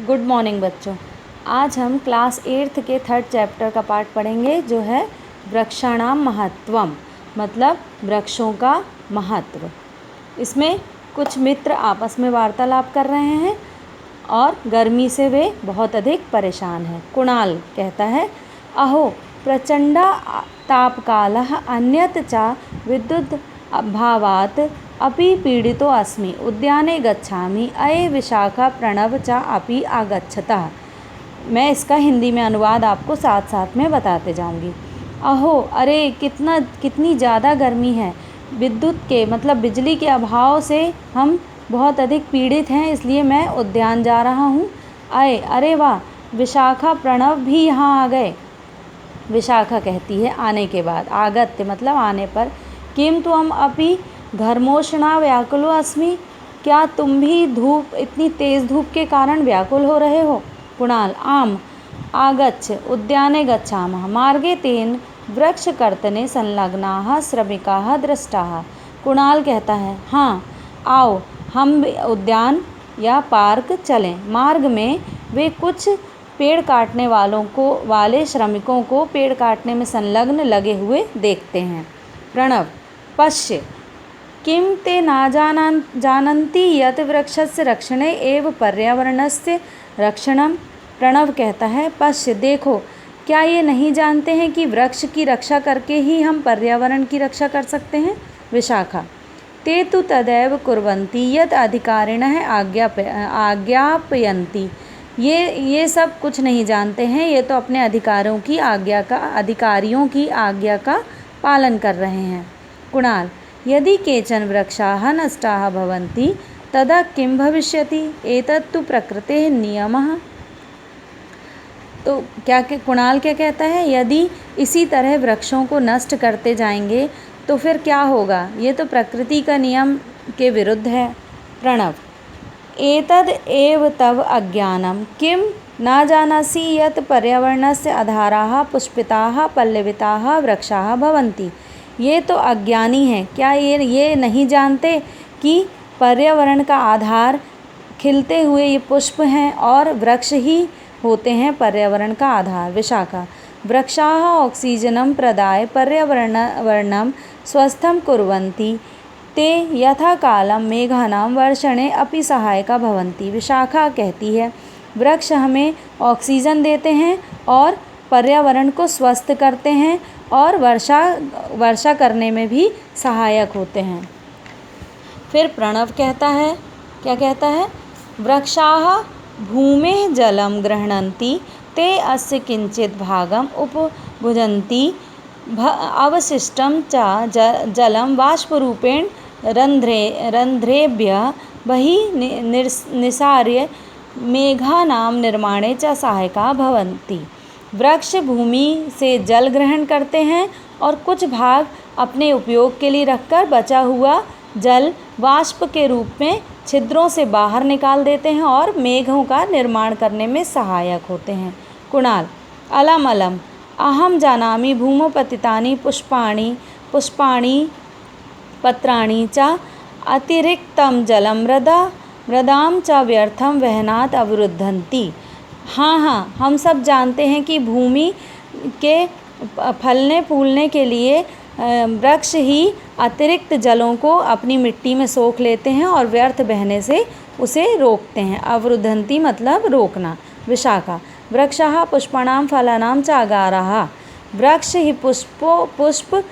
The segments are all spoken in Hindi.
गुड मॉर्निंग बच्चों। आज हम क्लास 8th के 3rd चैप्टर का पार्ट पढ़ेंगे जो है वृक्षाणाम महत्वम, मतलब वृक्षों का महत्व। इसमें कुछ मित्र आपस में वार्तालाप कर रहे हैं और गर्मी से वे बहुत अधिक परेशान हैं। कुणाल कहता है, अहो प्रचंडा तापकालः अन्यत् च विद्युत् अभावात् अपि पीड़ितो अस्मि, उद्याने गच्छामि, अये विशाखा प्रणव च अपि आगच्छतः। मैं इसका हिंदी में अनुवाद आपको साथ साथ में बताते जाऊंगी। अहो, अरे कितनी ज़्यादा गर्मी है, विद्युत के मतलब बिजली के अभाव से हम बहुत अधिक पीड़ित हैं, इसलिए मैं उद्यान जा रहा हूँ। अरे वाह, विशाखा प्रणव भी यहाँ आ गए। विशाखा कहती है आने के बाद, आगत्य मतलब आने पर, किम त्वम अपि घर्मोषणा व्याकुलो अस्मि, क्या तुम भी इतनी तेज़ धूप के कारण व्याकुल हो रहे हो। कुणाल, आम आगच्छ उद्याने गच्छामः, मार्गे तेन वृक्षकर्तने संलग्नाः श्रमिकाः दृष्टाः। कुणाल कहता है, हाँ आओ हम उद्यान या पार्क चलें, मार्ग में वे कुछ पेड़ काटने वाले श्रमिकों को पेड़ काटने में संलग्न लगे हुए देखते हैं। प्रणव, पश्य किं ते न जानन्ति यत् वृक्षस्य रक्षणे एव पर्यावरणस्य रक्षणम्। प्रणव कहता है, पश्य देखो, क्या ये नहीं जानते हैं कि वृक्ष की रक्षा करके ही हम पर्यावरण की रक्षा कर सकते हैं। विशाखा, ते तु तदैव कुर्वन्ति यत् अधिकारिणः आज्ञापयन्ति। ये सब कुछ नहीं जानते हैं, ये तो अपने अधिकारियों की आज्ञा का पालन कर रहे हैं। कुणाल, यदि केचन वृक्षाः नष्टाः भवन्ति तदा किं भविष्यति, एतत् तु प्रकृतेः नियमः। तो कुणाल क्या कहता है, यदि इसी तरह वृक्षों को नष्ट करते जाएंगे तो फिर क्या होगा, ये तो प्रकृति का नियम के विरुद्ध है। प्रणव, एतद् एव तव अज्ञानं, किं न जानासि यत् पर्यावरणस्य आधाराः पुष्पिताः पल्लविताः वृक्षाः भवन्ति। ये तो अज्ञानी हैं, क्या ये नहीं जानते कि पर्यावरण का आधार खिलते हुए ये पुष्प हैं और वृक्ष ही होते हैं पर्यावरण का आधार। विशाखा, वृक्षाः ऑक्सीजनं प्रदाय पर्यावरणं स्वस्थं कुर्वन्ति, ते यथा कालं मेघानां वर्षणे अपि सहायका भवन्ति। विशाखा कहती है, वृक्ष हमें ऑक्सीजन देते हैं और पर्यावरण को स्वस्थ करते हैं और वर्षा करने में भी सहायक होते हैं। फिर प्रणव कहता है, क्या कहता है, वृक्षाः भूमेः जलं गृह्णन्ति, ते अस्य किंचित् भागम् उपभुजन्ति, अवशिष्टं च जलं बाष्परूपेण रन्ध्रेभ्यः बहिः निसार्य मेघानां निर्माणे च सहायका भवन्ति। वृक्ष भूमि से जल ग्रहण करते हैं और कुछ भाग अपने उपयोग के लिए रखकर बचा हुआ जल वाष्प के रूप में छिद्रों से बाहर निकाल देते हैं और मेघों का निर्माण करने में सहायक होते हैं। कुणाल, अलम अलम अहम जानामि भूमौ पतितानि पुष्पाणि पत्राणि च अतिरिक्तं जलं मृदां च व्यर्थं वहनात् अवरुद्धन्ति। हाँ, हम सब जानते हैं कि भूमि के फलने फूलने के लिए वृक्ष ही अतिरिक्त जलों को अपनी मिट्टी में सोख लेते हैं और व्यर्थ बहने से उसे रोकते हैं। अवरुद्धन्ति मतलब रोकना। विशाखा, वृक्षाः पुष्पाणां फलानां च आगाराः, वृक्ष ही पुष्प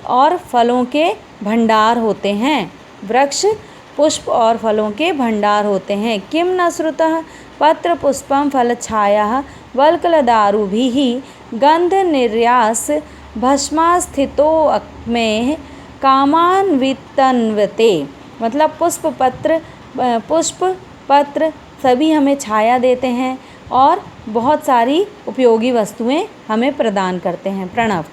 और फलों के भंडार होते हैं। वृक्ष पुष्प और फलों के भंडार होते हैं। किम न श्रुतः पत्र पुष्पम फलछायाः वल्कलदारुभिः गंध निर्यास भस्मास्थितोऽक्मेः कामान्वितन्वते। मतलब पुष्प पत्र सभी हमें छाया देते हैं और बहुत सारी उपयोगी वस्तुएं हमें प्रदान करते हैं। प्रणव,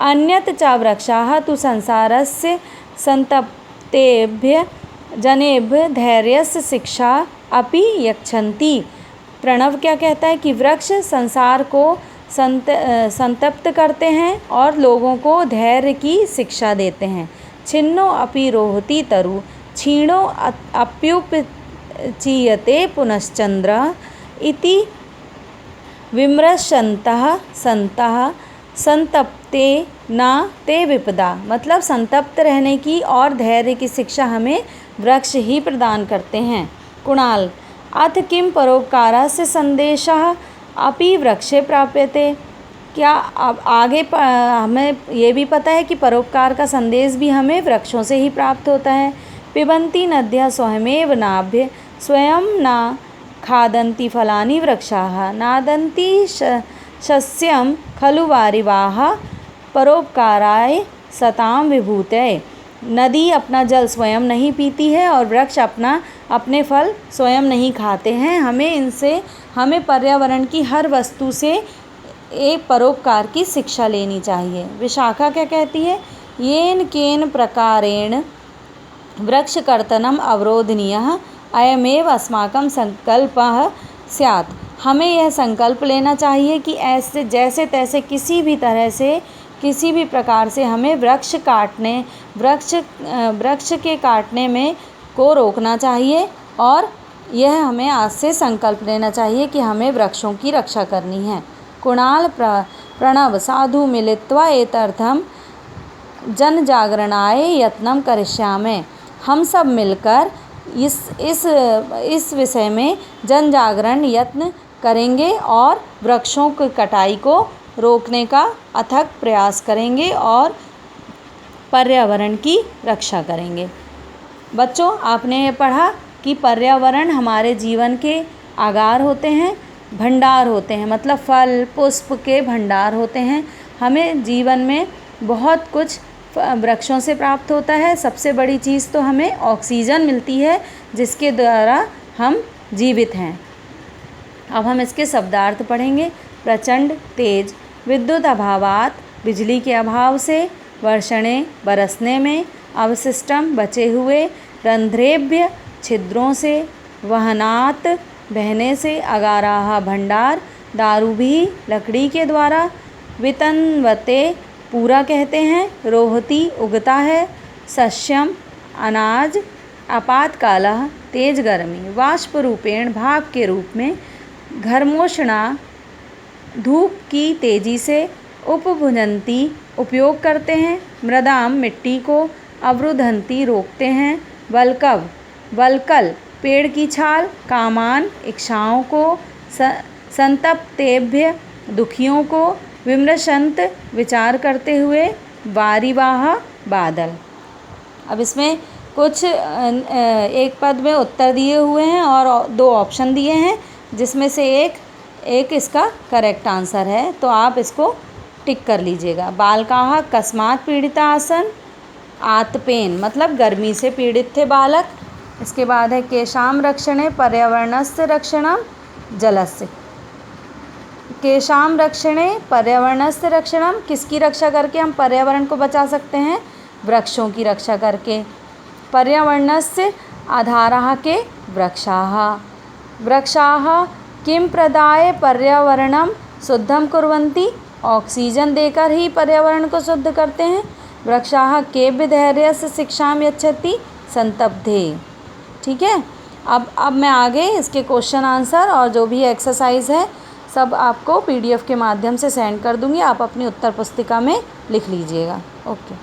अन्यत् च वृक्षाः तु संसारस्य संतप्तेभ्य जनेभ्य धैर्यस्य शिक्षा अपि यच्छन्ति। प्रणव क्या कहता है कि वृक्ष संसार को संतप्त करते हैं और लोगों को धैर्य की शिक्षा देते हैं। छिन्नो अपि रोहति तरु, क्षीणो अप्युपचीयते पुनश्चंद्र, इति विमृशन्तः सन्तः संतप्ते न ते विपदा। मतलब संतप्त रहने की और धैर्य की शिक्षा हमें वृक्ष ही प्रदान करते हैं। कुणाल, अथ किं परोपकारस्य संदेशः अपि वृक्षे प्राप्यते। क्या अब आगे हमें ये भी पता है कि परोपकार का संदेश भी हमें वृक्षों से ही प्राप्त होता है। पिबन्ति नद्यः स्वयमेव नाभ्य स्वयं न खादन्ति फलानि वृक्षाः नादन्ति शस्यं खलु वारिवाः परोपकाराय सतां विभूतये। नदी अपना जल स्वयं नहीं पीती है और वृक्ष अपने फल स्वयं नहीं खाते हैं। हमें पर्यावरण की हर वस्तु से एक परोपकार की शिक्षा लेनी चाहिए। विशाखा क्या कहती है? येन केन प्रकारेण वृक्षकर्तनम अवरोधनीयः अयमेव अस्माकं संकल्पः स्यात्। हमें यह संकल्प लेना चाहिए कि ऐसे जैसे तैसे किसी भी तरह से किसी भी प्रकार से हमें वृक्ष के काटने में को रोकना चाहिए और यह हमें आज से संकल्प लेना चाहिए कि हमें वृक्षों की रक्षा करनी है। कुणाल, प्रणव साधु मिलित्वा एतर्थं जनजागरणाय यत्नं करिष्यामि। हम सब मिलकर इस विषय में जन जागरण यत्न करेंगे और वृक्षों की कटाई को रोकने का अथक प्रयास करेंगे और पर्यावरण की रक्षा करेंगे। बच्चों, आपने ये पढ़ा कि पर्यावरण हमारे जीवन के आगार होते हैं, भंडार होते हैं, मतलब फल पुष्प के भंडार होते हैं। हमें जीवन में बहुत कुछ वृक्षों से प्राप्त होता है। सबसे बड़ी चीज़ तो हमें ऑक्सीजन मिलती है जिसके द्वारा हम जीवित हैं। अब हम इसके शब्दार्थ पढ़ेंगे। प्रचंड तेज, विद्युत अभावात, बिजली के अभाव से, वर्षणे बरसने में, अवशिष्टम बचे हुए, रंध्रेभ्य छिद्रों से, वहनात बहने से, अगाराह भंडार, दारू भी लकड़ी के द्वारा, वितन्वते पूरा कहते हैं, रोहती उगता है, सस्यम अनाज, आपातकालः तेज गर्मी, वाष्प रूपेण भाप के रूप में, घर्मोष्णा धूप की तेजी से, उपभुजंती उपयोग करते हैं, मृदाम मिट्टी को, अवरुधंती रोकते हैं, वल्कल पेड़ की छाल, कामान इच्छाओं को, संतप्तेभ्य दुखियों को, विमृशंत विचार करते हुए, वारिवाह बादल। अब इसमें कुछ एक पद में उत्तर दिए हुए हैं और 2 ऑप्शन दिए हैं जिसमें से एक इसका करेक्ट आंसर है, तो आप इसको टिक कर लीजिएगा। बालकाः कस्मात् पीड़िता आसन्, आतपेन मतलब गर्मी से पीड़ित थे बालक। इसके बाद है केशाम रक्षणे पर्यावरणस्य रक्षणं जलस्य। केशाम रक्षणे पर्यावरणस्य रक्षणं, किसकी रक्षा करके हम पर्यावरण को बचा सकते हैं? वृक्षों की रक्षा करके। पर्यावरणस्य आधारः के वृक्षाः किं प्रदाय पर्यावरणं शुद्धं कुर्वन्ति, ऑक्सीजन देकर ही पर्यावरण को शुद्ध करते हैं। वृक्षाः केभ्य धैर्यस्य शिक्षां यच्छन्ति संतप्ते। ठीक है, अब मैं आगे इसके क्वेश्चन आंसर और जो भी एक्सरसाइज है सब आपको PDF के माध्यम से सेंड कर दूंगी। आप अपनी उत्तर पुस्तिका में लिख लीजिएगा। ओके।